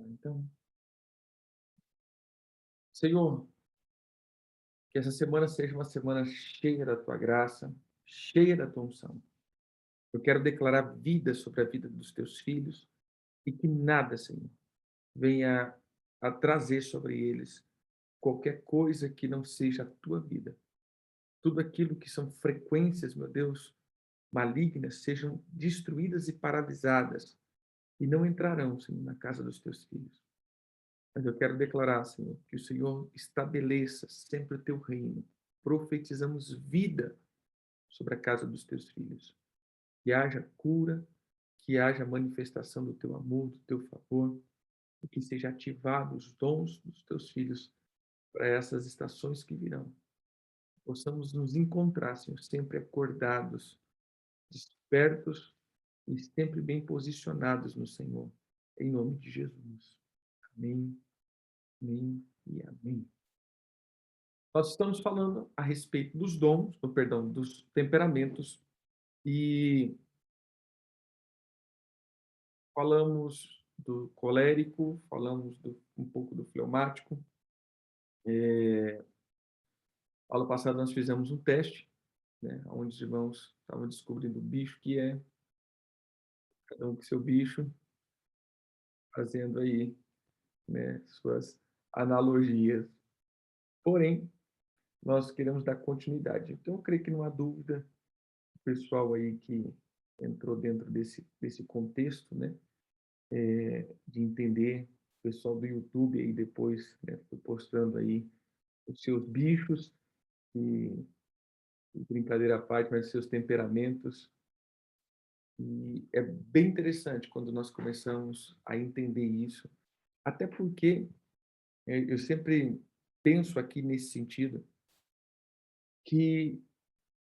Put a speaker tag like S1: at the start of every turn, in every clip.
S1: Então, Senhor, que essa semana seja uma semana cheia da tua graça, cheia da tua unção. Eu quero declarar vida sobre a vida dos teus filhos e que nada, Senhor, venha a trazer sobre eles qualquer coisa que não seja a tua vida. Tudo aquilo que são frequências, meu Deus, malignas, sejam destruídas e paralisadas e não entrarão, Senhor, na casa dos teus filhos. Mas eu quero declarar, Senhor, que o Senhor estabeleça sempre o teu reino. Profetizamos vida sobre a casa dos teus filhos. Que haja cura, que haja manifestação do teu amor, do teu favor, e que seja ativado os dons dos teus filhos para essas estações que virão. Possamos nos encontrar, Senhor, sempre acordados, despertos e sempre bem posicionados no Senhor. Em nome de Jesus. Amém, amém e amém. Nós estamos falando a respeito dos dons, ou, perdão, dos temperamentos, e falamos do colérico, falamos um pouco do fleumático. Aula passada nós fizemos um teste, né, onde os irmãos estavam descobrindo o bicho que é, cada um com seu bicho, fazendo aí, né, suas analogias. Porém, nós queremos dar continuidade. Então, eu creio que não há dúvida, o pessoal aí que entrou dentro desse contexto, né, de entender, o pessoal do YouTube aí depois, né, foi postando aí os seus bichos e, brincadeira à parte, mas os seus temperamentos. E é bem interessante quando nós começamos a entender isso, até porque eu sempre penso aqui nesse sentido, que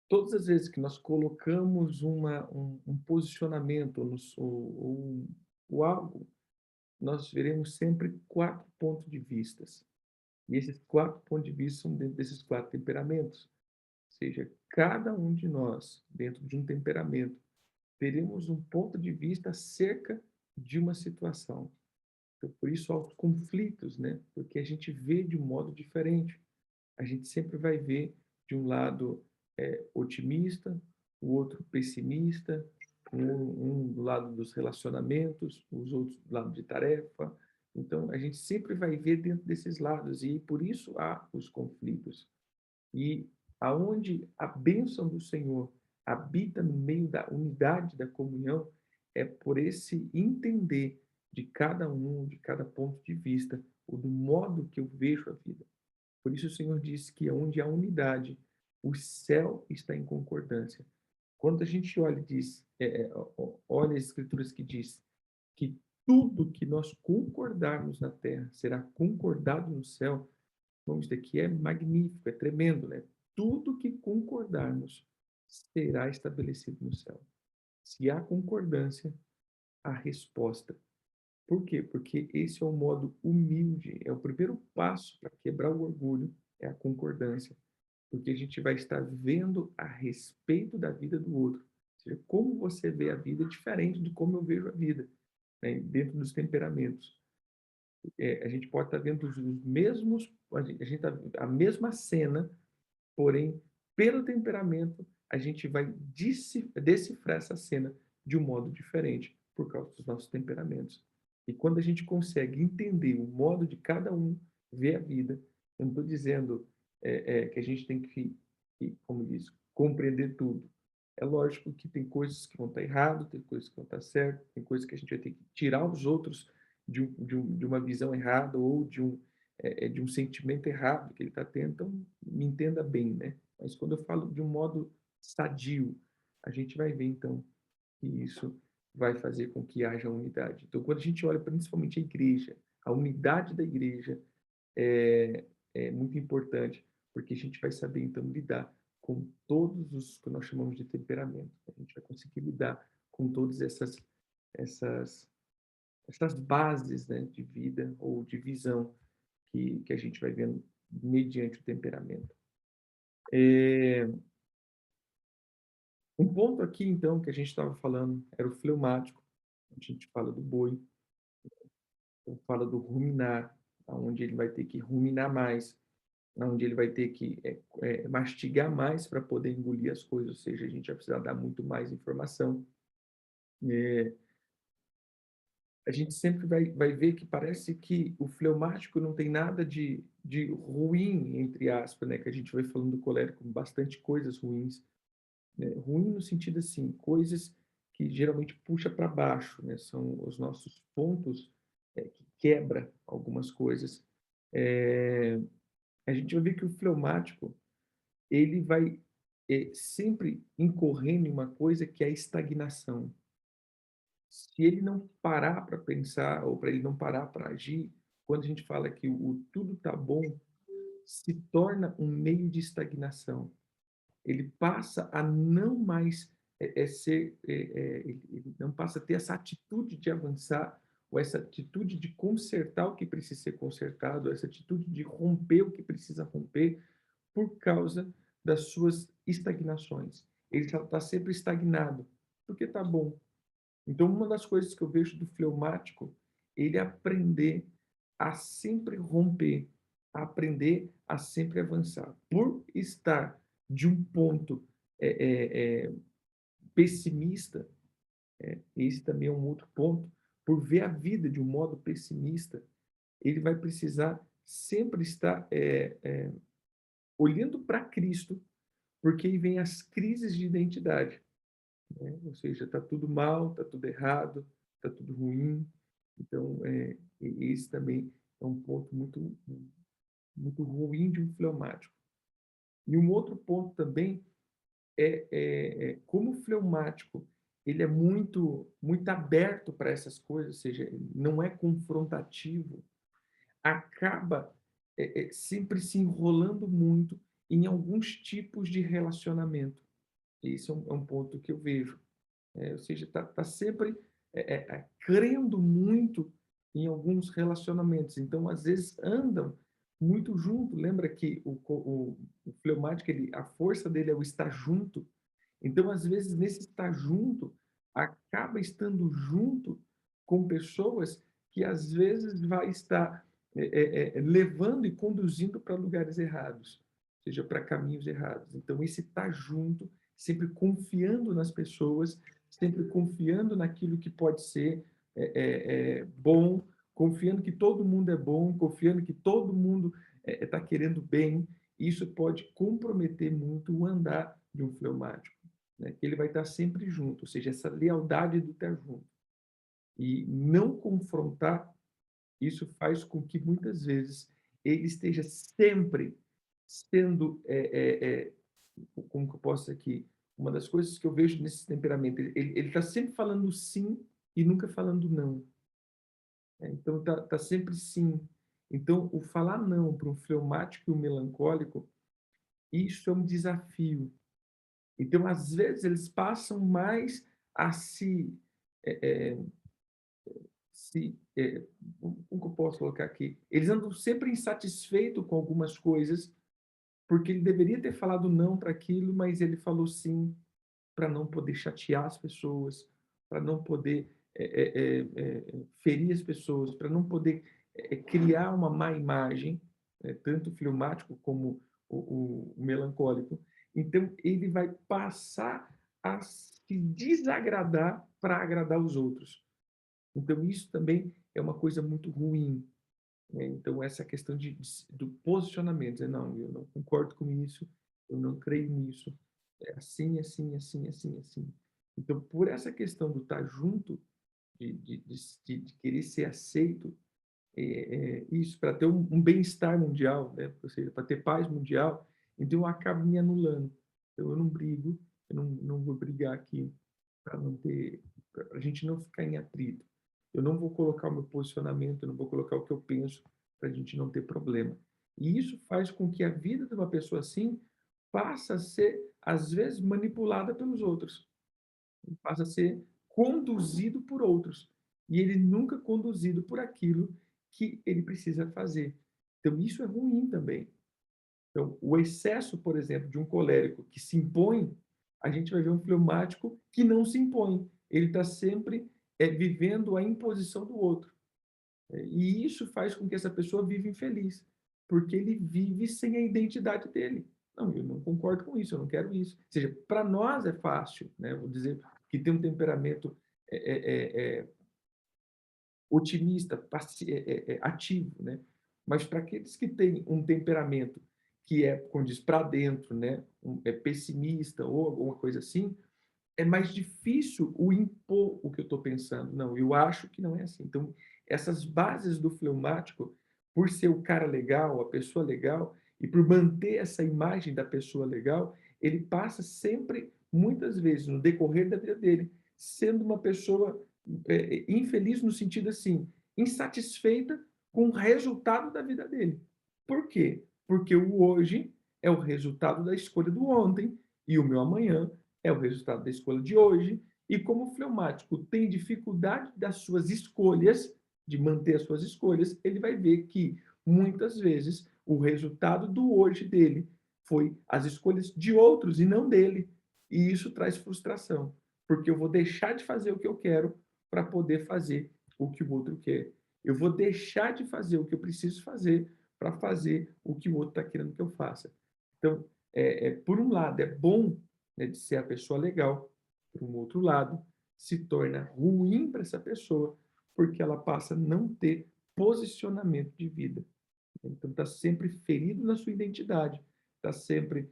S1: todas as vezes que nós colocamos um posicionamento ou algo, nós veremos sempre 4 pontos de vistas. E esses 4 pontos de vista são dentro desses 4 temperamentos. Ou seja, cada um de nós, dentro de um temperamento, teremos um ponto de vista acerca de uma situação. Então, por isso, há os conflitos, né? Porque a gente vê de um modo diferente. A gente sempre vai ver de um lado otimista, o outro pessimista, um do lado dos relacionamentos, os outros do lado de tarefa. Então, a gente sempre vai ver dentro desses lados e por isso há os conflitos. E aonde a bênção do Senhor habita no meio da unidade da comunhão, é por esse entender de cada um, de cada ponto de vista, ou do modo que eu vejo a vida. Por isso o Senhor diz que onde há unidade, o céu está em concordância. Quando a gente olha e diz, olha as escrituras que diz que tudo que nós concordarmos na terra será concordado no céu, bom, isso daqui é magnífico, é tremendo, né? Tudo que concordarmos será estabelecido no céu. Se há concordância, há resposta. Por quê? Porque esse é o modo humilde, é o primeiro passo para quebrar o orgulho, é a concordância. Porque a gente vai estar vendo a respeito da vida do outro. Ou seja, como você vê a vida é diferente de como eu vejo a vida, né? Dentro dos temperamentos. A gente pode estar vendo os mesmos, a gente tá, a mesma cena, porém, pelo temperamento, a gente vai decifrar essa cena de um modo diferente, por causa dos nossos temperamentos. E quando a gente consegue entender o modo de cada um ver a vida, eu não estou dizendo que a gente tem como diz, compreender tudo. É lógico que tem coisas que vão estar errado, tem coisas que vão estar certo, tem coisas que a gente vai ter que tirar os outros de uma visão errada ou de um sentimento errado que ele está tendo. Então, me entenda bem, né? Mas quando eu falo de um modo sadio, a gente vai ver, então, que isso vai fazer com que haja unidade. Então, quando a gente olha principalmente a igreja, a unidade da igreja é, é muito importante, porque a gente vai saber, então, lidar com todos os que nós chamamos de temperamento. A gente vai conseguir lidar com todas essas, essas bases, né, de vida ou de visão que a gente vai vendo mediante o temperamento. Um ponto aqui, então, que a gente estava falando era o fleumático. A gente fala do boi. Então fala do ruminar, aonde ele vai ter que ruminar mais, aonde ele vai ter que, mastigar mais para poder engolir as coisas, ou seja, a gente vai precisar dar muito mais informação. Eh, a gente sempre vai ver que parece que o fleumático não tem nada de ruim, entre aspas, né, que a gente vai falando do colérico, bastante coisas ruins, né, ruim no sentido, assim, coisas que geralmente puxa para baixo, né, são os nossos pontos, que quebra algumas coisas. Eh, a gente vai ver que o fleumático, ele vai, sempre incorrendo em uma coisa que é a estagnação. Se ele não parar para pensar ou para ele não parar para agir, quando a gente fala que o tudo está bom, se torna um meio de estagnação. Ele passa a não mais, ser, ele não passa a ter essa atitude de avançar, ou essa atitude de consertar o que precisa ser consertado, essa atitude de romper o que precisa romper, por causa das suas estagnações. Ele está sempre estagnado, porque está bom. Então, uma das coisas que eu vejo do fleumático, ele aprender a sempre romper, a aprender a sempre avançar. Por estar de um ponto pessimista, esse também é um outro ponto, por ver a vida de um modo pessimista, ele vai precisar sempre estar olhando para Cristo, porque aí vem as crises de identidade, né? Ou seja, está tudo mal, está tudo errado, está tudo ruim. Então, esse também é um ponto muito ruim de um fleumático. E um outro ponto também como o fleumático ele é muito aberto para essas coisas, ou seja, não é confrontativo, acaba sempre se enrolando muito em alguns tipos de relacionamento. Esse é um ponto que eu vejo. Ou seja, está sempre crendo muito em alguns relacionamentos. Então, às vezes, andam muito junto. Lembra que o fleumático, ele, a força dele é o estar junto. Então, às vezes, nesse estar junto, acaba estando junto com pessoas que, às vezes, vai estar levando e conduzindo para lugares errados, ou seja, para caminhos errados. Então, esse estar junto, sempre confiando nas pessoas, sempre confiando naquilo que pode ser bom, confiando que todo mundo é bom, confiando que todo mundo está querendo bem, isso pode comprometer muito o andar de um fleumático, né? Ele vai estar sempre junto, ou seja, essa lealdade do estar junto. E não confrontar, isso faz com que muitas vezes ele esteja sempre sendo, como que eu posso aqui, uma das coisas que eu vejo nesse temperamento, ele está sempre falando sim e nunca falando não. Né? Então tá sempre sim. Então o falar não para um fleumático e um melancólico, isso é um desafio. Então às vezes eles passam mais a eh eh, como que eu posso colocar aqui? Eles andam sempre insatisfeitos com algumas coisas, porque ele deveria ter falado não para aquilo, mas ele falou sim para não poder chatear as pessoas, para não poder ferir as pessoas, para não poder criar uma má imagem, tanto o fleumático como o melancólico. Então, ele vai passar a se desagradar para agradar os outros. Então, isso também é uma coisa muito ruim, né? Então, essa questão do posicionamento, dizer, não, eu não concordo com isso, eu não creio nisso, é assim, assim, assim, assim, assim. Então, por essa questão do estar junto, de querer ser aceito, isso, para ter um bem-estar mundial, né? Ou seja, para ter paz mundial, então eu acabo me anulando. Então, eu não brigo, eu não vou brigar aqui para não ter, para a gente não ficar em atrito. Eu não vou colocar o meu posicionamento, eu não vou colocar o que eu penso para a gente não ter problema. E isso faz com que a vida de uma pessoa assim passa a ser, às vezes, manipulada pelos outros, passa a ser conduzido por outros. E ele nunca é conduzido por aquilo que ele precisa fazer. Então, isso é ruim também. Então, o excesso, por exemplo, de um colérico que se impõe, a gente vai ver um fleumático que não se impõe. Ele está sempre vivendo a imposição do outro. E isso faz com que essa pessoa viva infeliz, porque ele vive sem a identidade dele. Não, eu não concordo com isso, eu não quero isso. Ou seja, para nós é fácil, né? Vou dizer que tem um temperamento é, é, é, otimista, ativo, né? Mas para aqueles que têm um temperamento que é, como diz, para dentro, né? É pessimista ou alguma coisa assim, é mais difícil o impor o que eu estou pensando. Não, eu acho que não é assim. Então, essas bases do fleumático, por ser o cara legal, a pessoa legal, e por manter essa imagem da pessoa legal, ele passa sempre, muitas vezes, no decorrer da vida dele, sendo uma pessoa infeliz no sentido assim, insatisfeita com o resultado da vida dele. Por quê? Porque o hoje é o resultado da escolha do ontem e o meu amanhã é o resultado da escolha de hoje. E como o fleumático tem dificuldade das suas escolhas, de manter as suas escolhas, ele vai ver que muitas vezes o resultado do hoje dele foi as escolhas de outros e não dele. E isso traz frustração, porque eu vou deixar de fazer o que eu quero para poder fazer o que o outro quer. Eu vou deixar de fazer o que eu preciso fazer para fazer o que o outro está querendo que eu faça. Então, por um lado, é bom, né, de ser a pessoa legal, por um outro lado, se torna ruim para essa pessoa, porque ela passa a não ter posicionamento de vida. Então, está sempre ferido na sua identidade, está sempre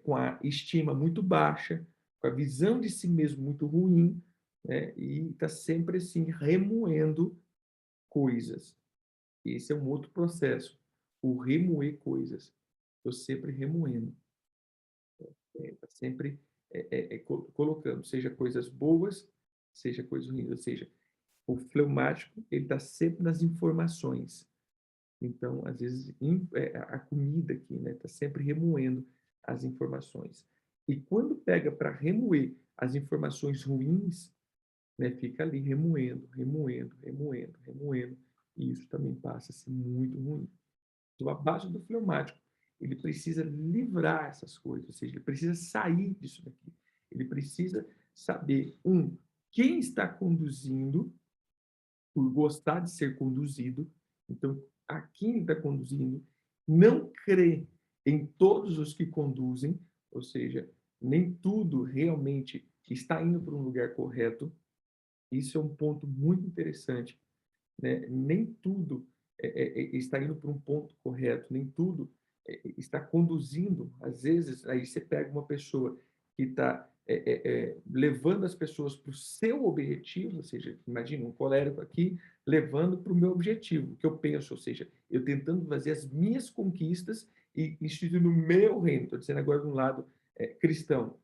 S1: com a estima muito baixa, com a visão de si mesmo muito ruim, né, e está sempre assim, remoendo coisas. Esse é um outro processo, o remoer coisas. Estou sempre remoendo. Está sempre colocando, seja coisas boas, seja coisas ruins, ou seja, o fleumático ele está sempre nas informações. Então, às vezes, a comida aqui, né, está sempre remoendo as informações. E quando pega para remoer as informações ruins, né, fica ali remoendo, remoendo, remoendo, remoendo, e isso também passa a ser muito ruim. Então, a base do fleumático, ele precisa livrar essas coisas, ou seja, ele precisa sair disso daqui. Ele precisa saber, quem está conduzindo, por gostar de ser conduzido, então, a quem ele está conduzindo, não crê em todos os que conduzem, ou seja, nem tudo realmente está indo para um lugar correto. Isso é um ponto muito interessante, né? Nem tudo está indo para um ponto correto, nem tudo está conduzindo. Às vezes, aí você pega uma pessoa que está levando as pessoas para o seu objetivo, ou seja, imagina um colérico aqui levando para o meu objetivo, o que eu penso, ou seja, eu tentando fazer as minhas conquistas e instituindo o meu reino. Estou dizendo agora de um lado cristão.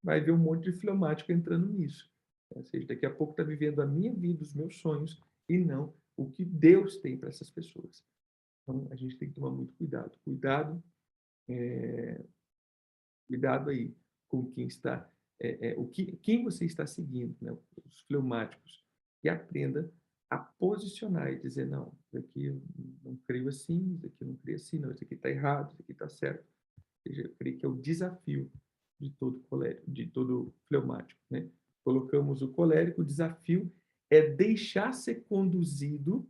S1: Vai ver um monte de fleumático entrando nisso. Ou seja, daqui a pouco está vivendo a minha vida, os meus sonhos, e não o que Deus tem para essas pessoas. Então, a gente tem que tomar muito cuidado. Cuidado aí com quem está, quem você está seguindo, né? Os fleumáticos. E aprenda a posicionar e dizer, não, isso aqui eu não creio assim, isso aqui eu não creio assim, não, isso aqui está errado, isso aqui está certo. Ou seja, eu creio que é o desafio de todo colérico, de todo fleumático, né? Colocamos o colérico, o desafio é deixar ser conduzido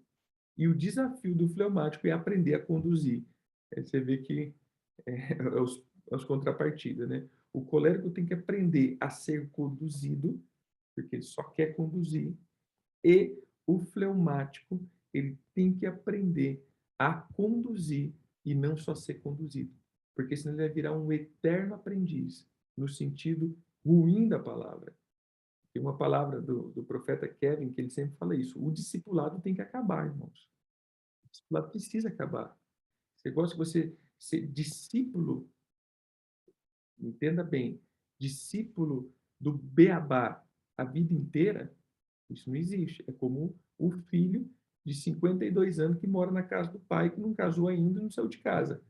S1: e o desafio do fleumático é aprender a conduzir. Aí você vê que os contrapartidas, né? O colérico tem que aprender a ser conduzido, porque ele só quer conduzir, e o fleumático, ele tem que aprender a conduzir e não só ser conduzido, porque senão ele vai virar um eterno aprendiz, no sentido ruim da palavra. Tem uma palavra do profeta Kevin que ele sempre fala isso: o discipulado tem que acabar, irmãos. O discipulado precisa acabar. Você gosta de você ser discípulo, entenda bem, discípulo do beabá a vida inteira, isso não existe. É como o filho de 52 anos que mora na casa do pai, que não casou ainda e não saiu de casa.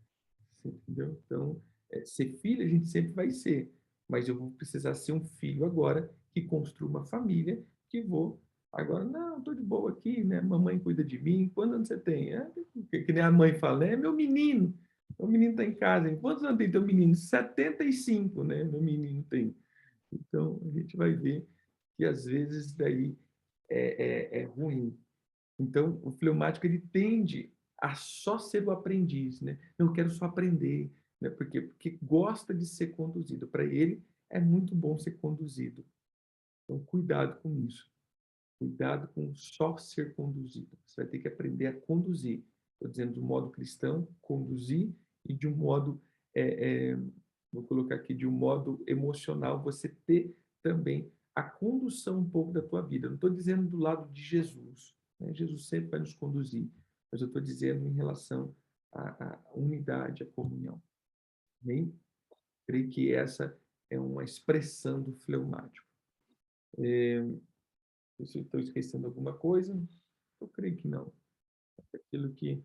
S1: Você entendeu? Então, ser filho a gente sempre vai ser, mas eu vou precisar ser um filho agora que construa uma família, que vou agora, não, estou de boa aqui, né? Mamãe cuida de mim. Quantos anos você tem? Que nem a mãe fala, é meu menino. O menino está em casa. Em quantos anos tem teu menino? 75, né? Meu menino tem. Então, a gente vai ver que às vezes daí é ruim. Então, o fleumático ele tende a só ser o aprendiz, né? Eu quero só aprender, né? Por quê? Porque gosta de ser conduzido. Para ele é muito bom ser conduzido. Então, cuidado com isso. Cuidado com só ser conduzido. Você vai ter que aprender a conduzir. Estou dizendo de um modo cristão, conduzir, e de um modo, vou colocar aqui, de um modo emocional, você ter também a condução um pouco da tua vida. Não estou dizendo do lado de Jesus, né? Jesus sempre vai nos conduzir, mas eu estou dizendo em relação à unidade, à comunhão. Bem, creio que essa é uma expressão do fleumático. Se eu estou esquecendo alguma coisa, eu creio que não. É aquilo que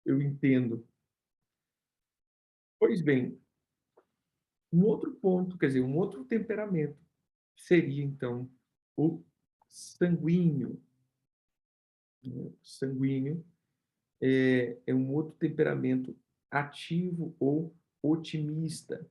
S1: eu entendo. Pois bem, um outro ponto, quer dizer, um outro temperamento seria, então, o sanguíneo. O sanguíneo é um outro temperamento ativo ou otimista.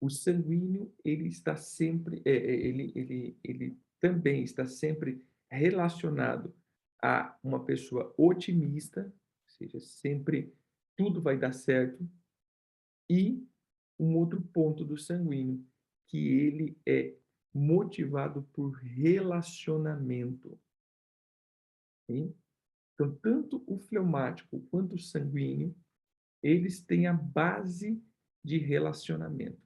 S1: O sanguíneo, ele está sempre, ele também está sempre relacionado a uma pessoa otimista, ou seja, sempre tudo vai dar certo, e um outro ponto do sanguíneo, que ele é motivado por relacionamento. Hein? Então, tanto o fleumático quanto o sanguíneo, eles têm a base de relacionamento.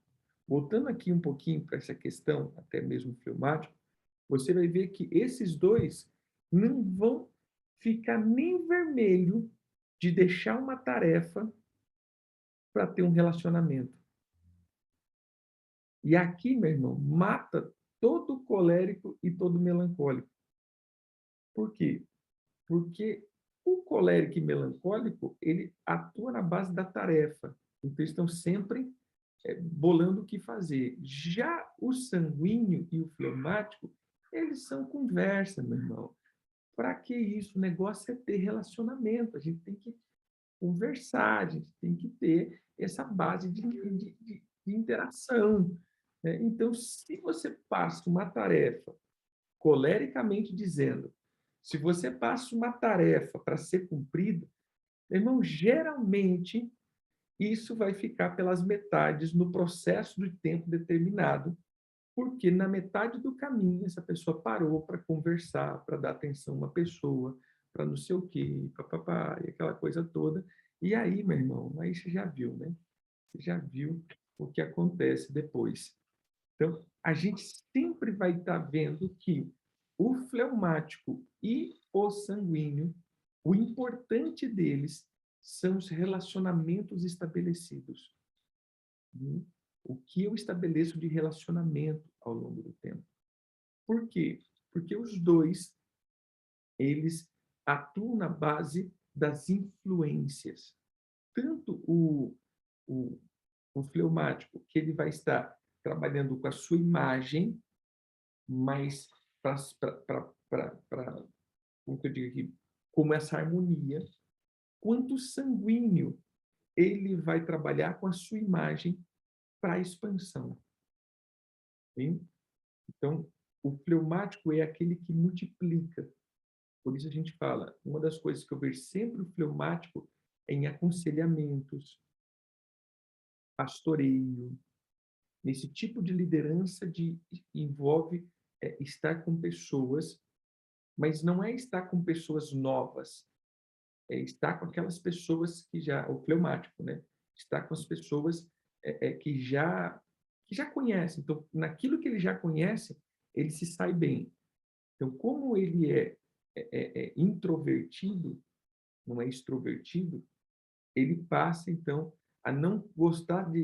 S1: Voltando aqui um pouquinho para essa questão, até mesmo fleumático, você vai ver que esses dois não vão ficar nem vermelho de deixar uma tarefa para ter um relacionamento. E aqui, meu irmão, mata todo colérico e todo melancólico. Por quê? Porque o colérico e melancólico, ele atua na base da tarefa. Então, eles estão sempre bolando o que fazer. Já o sanguíneo e o fleumático, eles são conversa, meu irmão. Para que isso? O negócio é ter relacionamento. A gente tem que conversar, a gente tem que ter essa base de interação. Né? Então, se você passa uma tarefa, colericamente dizendo, se você passa uma tarefa para ser cumprida, meu irmão, geralmente isso vai ficar pelas metades no processo de tempo determinado, porque na metade do caminho essa pessoa parou para conversar, para dar atenção a uma pessoa, para não sei o quê, papapá, e aquela coisa toda. E aí, meu irmão, aí você já viu, né? Você já viu o que acontece depois. Então, a gente sempre vai estar vendo que o fleumático e o sanguíneo, o importante deles são os relacionamentos estabelecidos. Né? O que eu estabeleço de relacionamento ao longo do tempo. Por quê? Porque os dois, eles atuam na base das influências. Tanto o, o fleumático, que ele vai estar trabalhando com a sua imagem, mas para como que eu digo aqui, como essa harmonia, quanto o sanguíneo, ele vai trabalhar com a sua imagem para a expansão. Hein? Então, o fleumático é aquele que multiplica. Por isso a gente fala, uma das coisas que eu vejo sempre o fleumático é em aconselhamentos, pastoreio, nesse tipo de liderança de envolve estar com pessoas, mas não é estar com pessoas novas, é estar com aquelas pessoas que já, o fleumático, né? Estar com as pessoas que já conhecem. Então, naquilo que ele já conhece, ele se sai bem. Então, como ele é introvertido, não é extrovertido, ele passa, então, a não gostar de...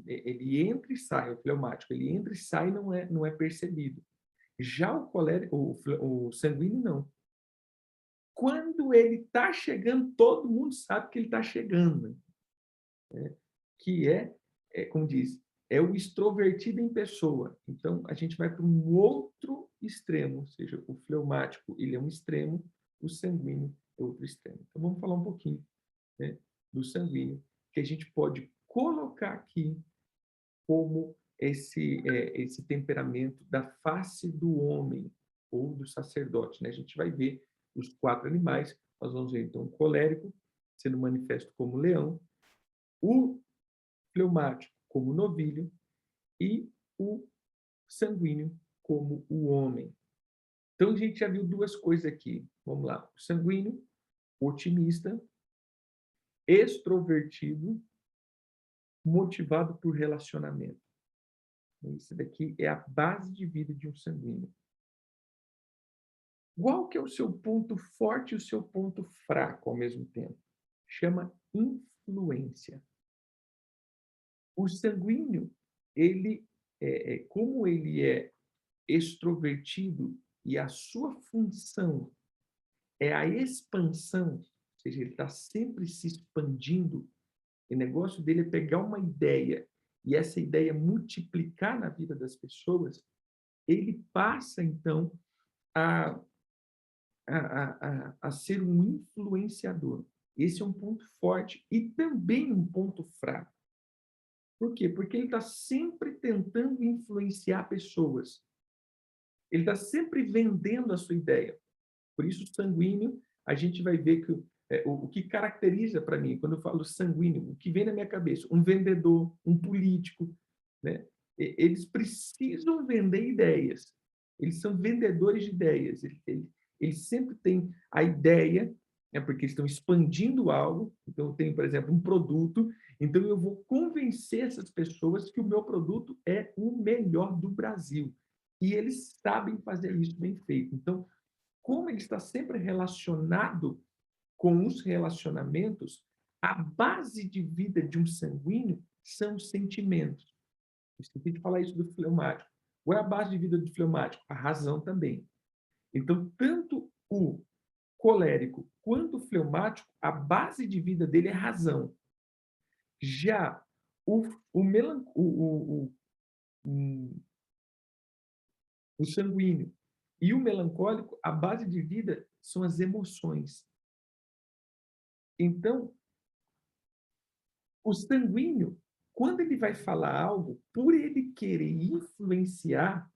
S1: Ele entra e sai, o fleumático, ele entra e sai e não é percebido. Já o colérico, o sanguíneo, não. Quando ele está chegando, todo mundo sabe que ele está chegando. Né? Que como diz, é o extrovertido em pessoa. Então, a gente vai para um outro extremo, ou seja, o fleumático ele é um extremo, o sanguíneo é outro extremo. Então, vamos falar um pouquinho, né, do sanguíneo, que a gente pode colocar aqui como esse temperamento da face do homem ou do sacerdote. Né? A gente vai ver os 4 animais, nós vamos ver então o colérico sendo manifesto como leão, o fleumático como novilho e o sanguíneo como o homem. Então a gente já viu 2 coisas aqui. Vamos lá. O sanguíneo, otimista, extrovertido, motivado por relacionamento. Isso daqui é a base de vida de um sanguíneo. Qual que é o seu ponto forte e o seu ponto fraco ao mesmo tempo? Chama influência. O sanguíneo, ele como ele é extrovertido e a sua função é a expansão, ou seja, ele está sempre se expandindo. O negócio dele é pegar uma ideia e essa ideia multiplicar na vida das pessoas, ele passa, então, a, a ser um influenciador. Esse é um ponto forte e também um ponto fraco. Por quê? Porque ele está sempre tentando influenciar pessoas. Ele está sempre vendendo a sua ideia. Por isso, o sanguíneo, a gente vai ver que o que caracteriza para mim, quando eu falo sanguíneo, o que vem na minha cabeça? Um vendedor, um político, né? Eles precisam vender ideias. Eles são vendedores de ideias. Eles sempre têm a ideia, né, porque eles estão expandindo algo. Então, eu tenho, por exemplo, um produto, então eu vou convencer essas pessoas que o meu produto é o melhor do Brasil. E eles sabem fazer isso bem feito. Então, como ele está sempre relacionado com os relacionamentos, a base de vida de um sanguíneo são os sentimentos. Eu esqueci de falar isso do fleumático. Qual é a base de vida do fleumático? A razão também. Então, tanto o colérico quanto o fleumático, a base de vida dele é razão. Já o, melan, o sanguíneo e o melancólico, a base de vida são as emoções. Então, o sanguíneo, quando ele vai falar algo, por ele querer influenciar,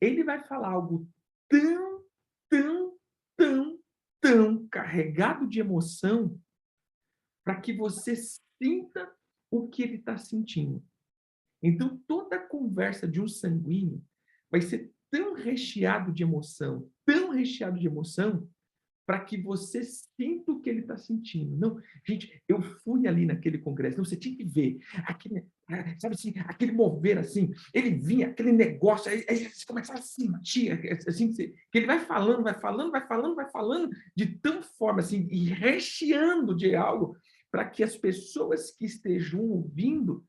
S1: ele vai falar algo tão, tão, tão, tão carregado de emoção para que você sinta o que ele está sentindo. Então, toda a conversa de um sanguíneo vai ser tão recheado de emoção, para que você sinta o que ele está sentindo. Não, gente, eu fui ali naquele congresso, não, você tinha que ver, aquele, sabe assim, aquele mover assim, ele vinha, aquele negócio, aí você começava a sentir, assim, que ele vai falando, vai falando, vai falando, vai falando, de tão forma assim, e recheando de algo, para que as pessoas que estejam ouvindo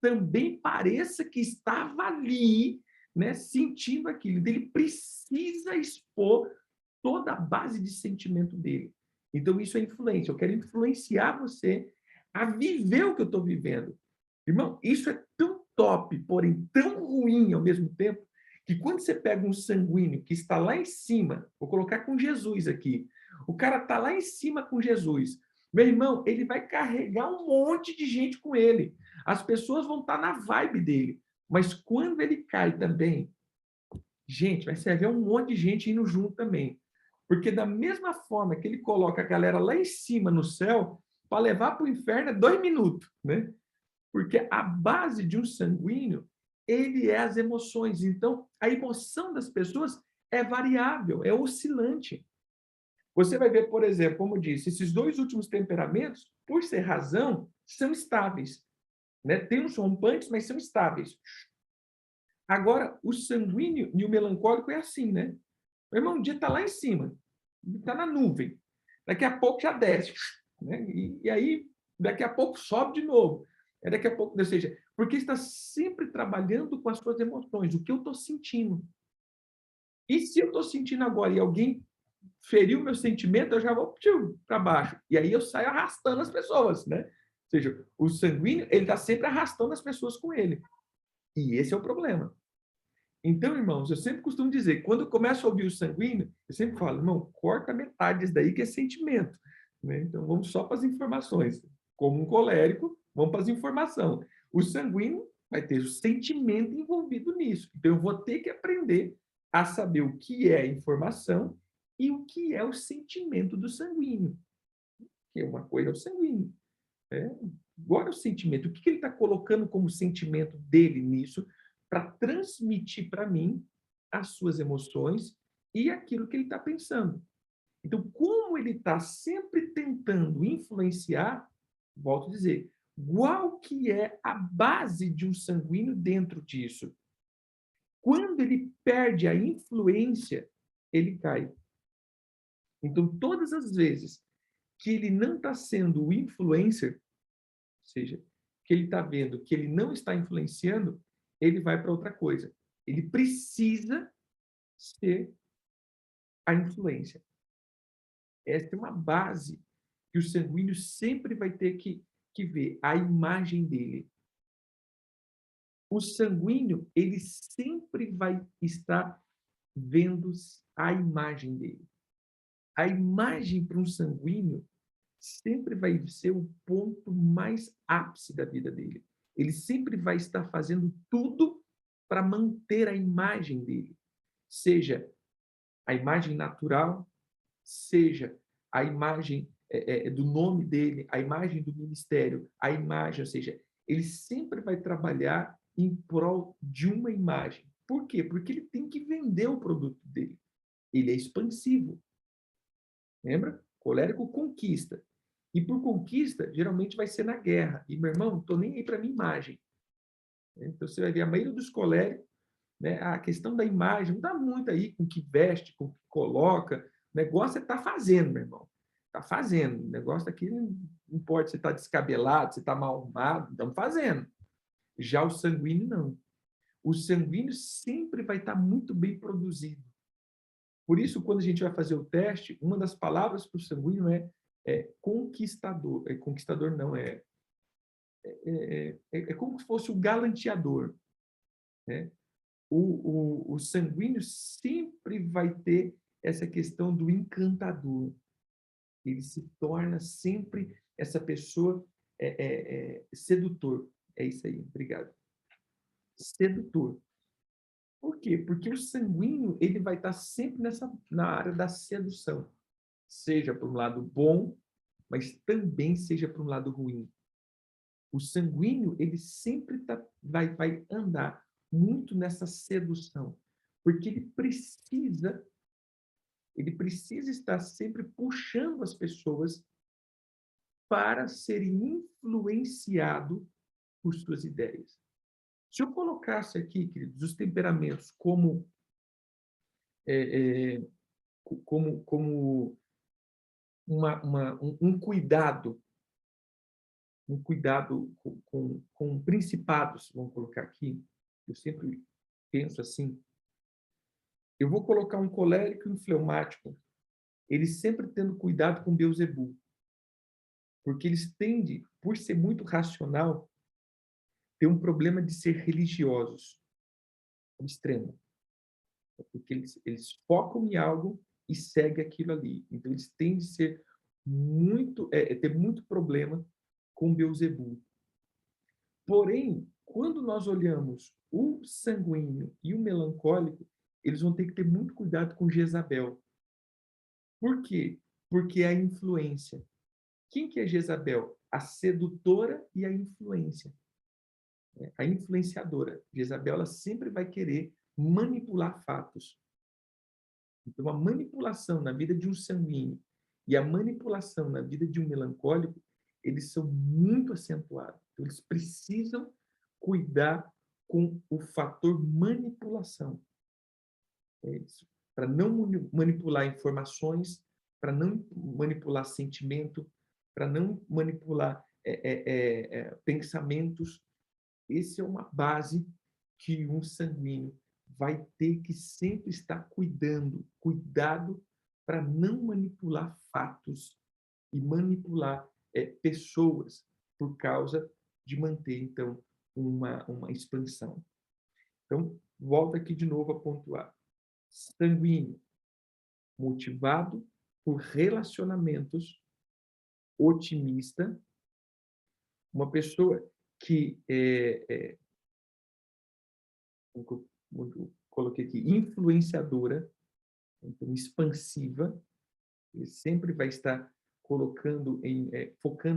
S1: também pareça que estava ali, né, sentindo aquilo. Ele precisa expor toda a base de sentimento dele. Então, isso é influência. Eu quero influenciar você a viver o que eu estou vivendo. Irmão, isso é tão top, porém tão ruim ao mesmo tempo, que quando você pega um sanguíneo que está lá em cima, vou colocar com Jesus aqui, o cara está lá em cima com Jesus, meu irmão, ele vai carregar um monte de gente com ele. As pessoas vão estar na vibe dele. Mas quando ele cai também, gente, vai servir um monte de gente indo junto também. Porque da mesma forma que ele coloca a galera lá em cima no céu, para levar para o inferno é 2 minutos, né? Porque a base de um sanguíneo, ele é as emoções. Então, a emoção das pessoas é variável, é oscilante. Você vai ver, por exemplo, como eu disse, esses 2 últimos temperamentos, por ser razão, são estáveis, né? Tem uns rompantes, mas são estáveis. Agora, o sanguíneo e o melancólico é assim, né? Meu irmão, um dia está lá em cima, está na nuvem. Daqui a pouco já desce. Né? E aí, daqui a pouco sobe de novo. Daqui a pouco, ou seja, porque está sempre trabalhando com as suas emoções, o que eu estou sentindo. E se eu estou sentindo agora e alguém feriu meu sentimento, eu já vou para baixo. E aí eu saio arrastando as pessoas, né? Ou seja, o sanguíneo, ele está sempre arrastando as pessoas com ele. E esse é o problema. Então, irmãos, eu sempre costumo dizer, quando eu começo a ouvir o sanguíneo, eu sempre falo, irmão, corta metade disso daí que é sentimento. Né? Então, vamos só para as informações. Como um colérico, vamos para as informações. O sanguíneo vai ter o sentimento envolvido nisso. Então, eu vou ter que aprender a saber o que é informação e o que é o sentimento do sanguíneo, que é uma coisa é o sanguíneo, né? Agora o sentimento, o que ele está colocando como sentimento dele nisso, para transmitir para mim as suas emoções e aquilo que ele está pensando. Então, como ele está sempre tentando influenciar, volto a dizer, qual que é a base de um sanguíneo dentro disso? Quando ele perde a influência, ele cai. Então, todas as vezes que ele não está sendo o influencer, ou seja, que ele está vendo que ele não está influenciando, ele vai para outra coisa. Ele precisa ser a influência. Essa é uma base que o sanguíneo sempre vai ter que ver, a imagem dele. O sanguíneo, ele sempre vai estar vendo a imagem dele. A imagem para um sanguíneo sempre vai ser o ponto mais ápice da vida dele. Ele sempre vai estar fazendo tudo para manter a imagem dele, seja a imagem natural, seja a imagem do nome dele, a imagem do ministério, a imagem, ou seja, ele sempre vai trabalhar em prol de uma imagem. Por quê? Porque ele tem que vender o produto dele. Ele é expansivo. Lembra? Colérico conquista. E por conquista, geralmente vai ser na guerra. E, meu irmão, não estou nem aí para minha imagem. Então, você vai ver a maioria dos coléricos, né, a questão da imagem, não dá muito aí com o que veste, com o que coloca. O negócio é estar fazendo, meu irmão. Está fazendo. O negócio aqui não importa se está descabelado, se está mal arrumado, estamos fazendo. Já o sanguíneo, não. O sanguíneo sempre vai estar muito bem produzido. Por isso, quando a gente vai fazer o teste, uma das palavras para o sanguíneo é conquistador. É conquistador não, é como se fosse o galanteador. Né? O sanguíneo sempre vai ter essa questão do encantador. Ele se torna sempre essa pessoa sedutor. É isso aí, obrigado. Sedutor. Por quê? Porque o sanguíneo ele vai estar sempre na área da sedução. Seja para um lado bom, mas também seja para um lado ruim. O sanguíneo, ele sempre vai andar muito nessa sedução, porque ele precisa estar sempre puxando as pessoas para serem influenciado por suas ideias. Se eu colocasse aqui, queridos, os temperamentos é, é, como um cuidado, com principados, vamos colocar aqui, eu sempre penso assim, eu vou colocar um colérico e um fleumático, eles sempre tendo cuidado com Beelzebul, porque eles tendem, por ser muito racional, ter um problema de ser religiosos, ao extremo, porque eles focam em algo e seguem aquilo ali. Então, eles tendem a ser ter muito problema com Beelzebul. Porém, quando nós olhamos o sanguíneo e o melancólico, eles vão ter que ter muito cuidado com Jezabel. Por quê? Porque é a influência. Quem que é Jezabel? A sedutora e a influência. A influenciadora. Jezabel ela sempre vai querer manipular fatos. Então, a manipulação na vida de um sanguíneo e a manipulação na vida de um melancólico, eles são muito acentuados. Então, eles precisam cuidar com o fator manipulação. É isso. Para não manipular informações, para não manipular sentimento, para não manipular pensamentos. Essa é uma base que um sanguíneo vai ter que sempre estar cuidado para não manipular fatos e manipular pessoas por causa de manter, então, uma expansão. Então, volta aqui de novo a pontuar. Sanguíneo, motivado por relacionamentos, otimista, uma pessoa que como coloquei aqui, influenciadora, Então, expansiva, ele sempre vai estar focando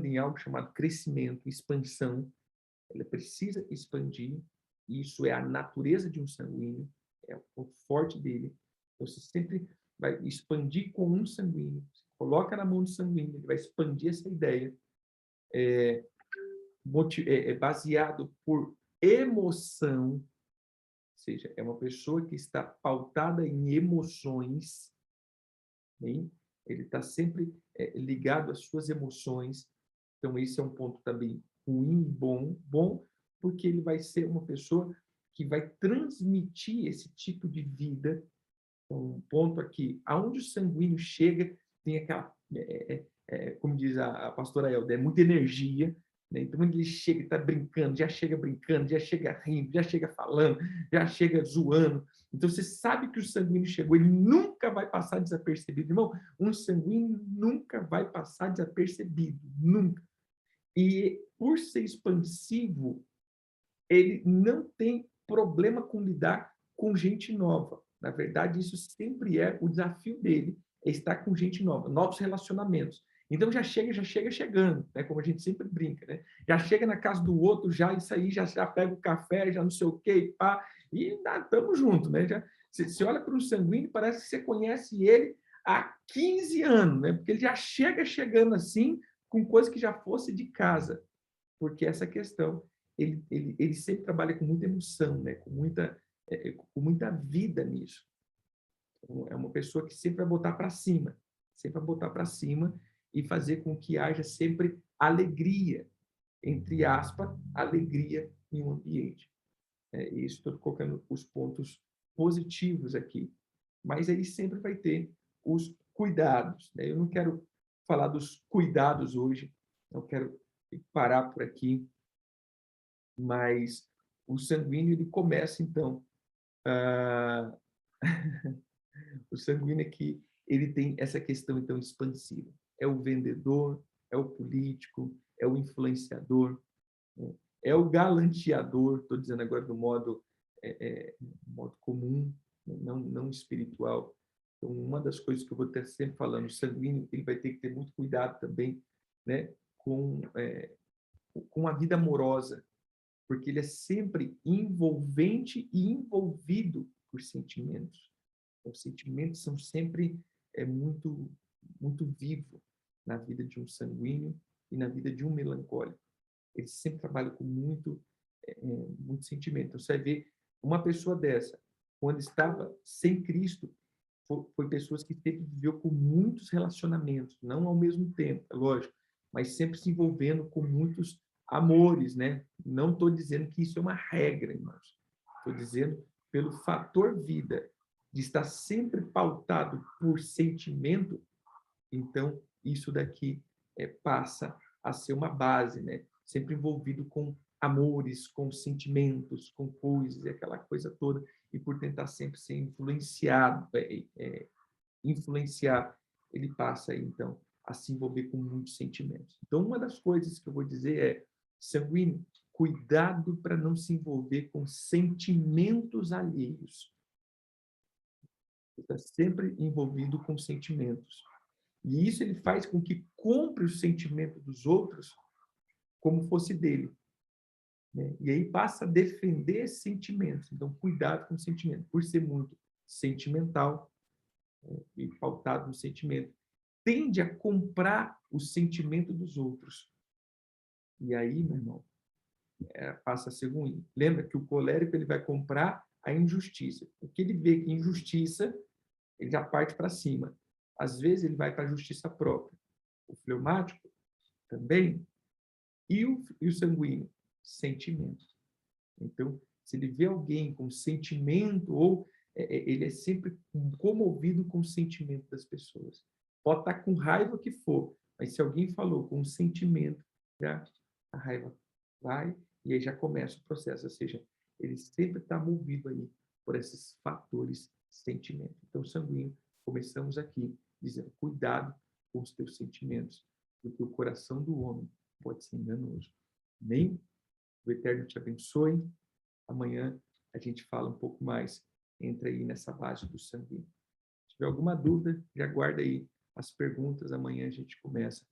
S1: em algo chamado crescimento, expansão. Ela precisa expandir, e isso é a natureza de um sanguíneo, é o ponto forte dele. Então, você sempre vai expandir com um sanguíneo. Você coloca na mão do sanguíneo, ele vai expandir essa ideia. É baseado por emoção, ou seja, é uma pessoa que está pautada em emoções, bem? Ele está sempre ligado às suas emoções. Então, esse é um ponto também ruim, bom, porque ele vai ser uma pessoa que vai transmitir esse tipo de vida. Então, um ponto aqui, aonde o sanguíneo chega, tem aquela, como diz a pastora Elda, é muita energia, né? Então, quando ele chega, está brincando, já chega rindo, já chega falando, já chega zoando. Então, você sabe que o sanguíneo chegou, ele nunca vai passar desapercebido. Irmão, um sanguíneo nunca vai passar desapercebido, nunca. E, por ser expansivo, ele não tem problema com lidar com gente nova. Na verdade, isso sempre é o desafio dele, é estar com gente nova, novos relacionamentos. Então já chega chegando, né? Como a gente sempre brinca, né? Já chega na casa do outro, já isso aí, já pega o café, já não sei o quê, pá, e estamos juntos, né? Você olha para um sanguíneo, parece que você conhece ele há 15 anos, né? Porque ele já chega chegando assim, com coisa que já fosse de casa, porque essa questão ele sempre trabalha com muita emoção, né? Com muita vida nisso. Então, é uma pessoa que sempre vai botar para cima, sempre vai botar para cima e fazer com que haja sempre alegria, entre aspas, alegria em um ambiente. Isso estou colocando os pontos positivos aqui. Mas ele sempre vai ter os cuidados, né? Eu não quero falar dos cuidados hoje, eu quero parar por aqui, mas o sanguíneo ele começa então a o sanguíneo aqui ele tem essa questão então expansiva. É o vendedor, é o político, é o influenciador, né? É o galanteador. Estou dizendo agora do modo modo comum, né? Não espiritual. Então, uma das coisas que eu vou estar sempre falando, o sanguíneo ele vai ter que ter muito cuidado também, né, com a vida amorosa, porque ele é sempre envolvente e envolvido por sentimentos. Os sentimentos são sempre muito vivo na vida de um sanguíneo e na vida de um melancólico. Ele sempre trabalha com muito sentimento. Então, você vai ver uma pessoa dessa, quando estava sem Cristo, foi pessoas que sempre viveu com muitos relacionamentos, não ao mesmo tempo, é lógico, mas sempre se envolvendo com muitos amores, né? Não estou dizendo que isso é uma regra, irmãos. Estou dizendo pelo fator vida, de estar sempre pautado por sentimento, então isso daqui passa a ser uma base, né? Sempre envolvido com amores, com sentimentos, com coisas, e aquela coisa toda, e por tentar sempre ser influenciado, influenciar, ele passa, então, a se envolver com muitos sentimentos. Então, uma das coisas que eu vou dizer é, sanguíneo, cuidado para não se envolver com sentimentos alheios. Está sempre envolvido com sentimentos. E isso ele faz com que compre o sentimento dos outros como fosse dele, né? E aí passa a defender sentimentos. Então, cuidado com o sentimento. Por ser muito sentimental, e pautado no sentimento, tende a comprar o sentimento dos outros. E aí, meu irmão, passa a ser ruim. Lembra que o colérico ele vai comprar a injustiça. Porque ele vê que injustiça, ele já parte para cima. Às vezes ele vai para a justiça própria. O fleumático também. E o sanguíneo? Sentimento. Então, se ele vê alguém com sentimento, ou ele é sempre comovido com o sentimento das pessoas. Pode estar com raiva que for, mas se alguém falou com sentimento, já a raiva vai e aí já começa o processo. Ou seja, ele sempre está movido aí por esses fatores sentimento. Então, sanguíneo, começamos aqui dizendo, cuidado com os teus sentimentos, porque o coração do homem pode ser enganoso. Amém? O Eterno te abençoe. Amanhã a gente fala um pouco mais, entra aí nessa base do sanguíneo. tiver alguma dúvida, já guarda aí as perguntas, amanhã a gente começa.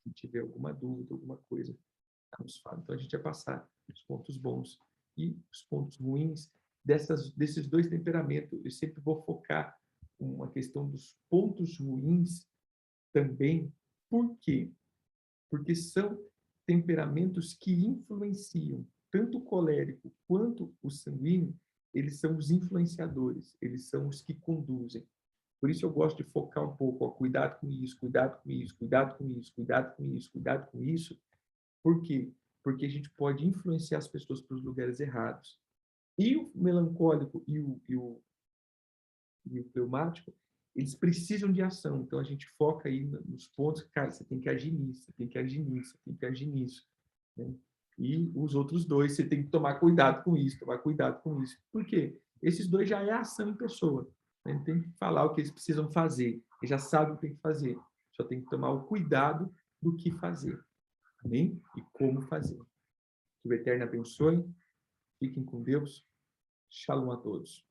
S1: Se tiver alguma dúvida, alguma coisa, nos fala. Então, a gente vai passar os pontos bons e os pontos ruins desses dois temperamentos. Eu sempre vou focar uma questão dos pontos ruins também. Por quê? Porque são temperamentos que influenciam tanto o colérico quanto o sanguíneo, eles são os influenciadores, eles são os que conduzem. Por isso eu gosto de focar um pouco, ó, cuidado com isso, cuidado com isso, cuidado com isso, cuidado com isso, cuidado com isso. Por quê? Porque a gente pode influenciar as pessoas para os lugares errados. E o melancólico e o fleumático, eles precisam de ação. Então, a gente foca aí nos pontos, cara, você tem que agir nisso, você tem que agir nisso, você tem que agir nisso. Né? E os outros dois, você tem que tomar cuidado com isso, tomar cuidado com isso. Por quê? Esses dois já é ação em pessoa. Né? Tem que falar o que eles precisam fazer. Eles já sabem o que tem que fazer. Só tem que tomar o cuidado do que fazer. Amém? E como fazer. Que o Eterno abençoe. Fiquem com Deus. Shalom a todos.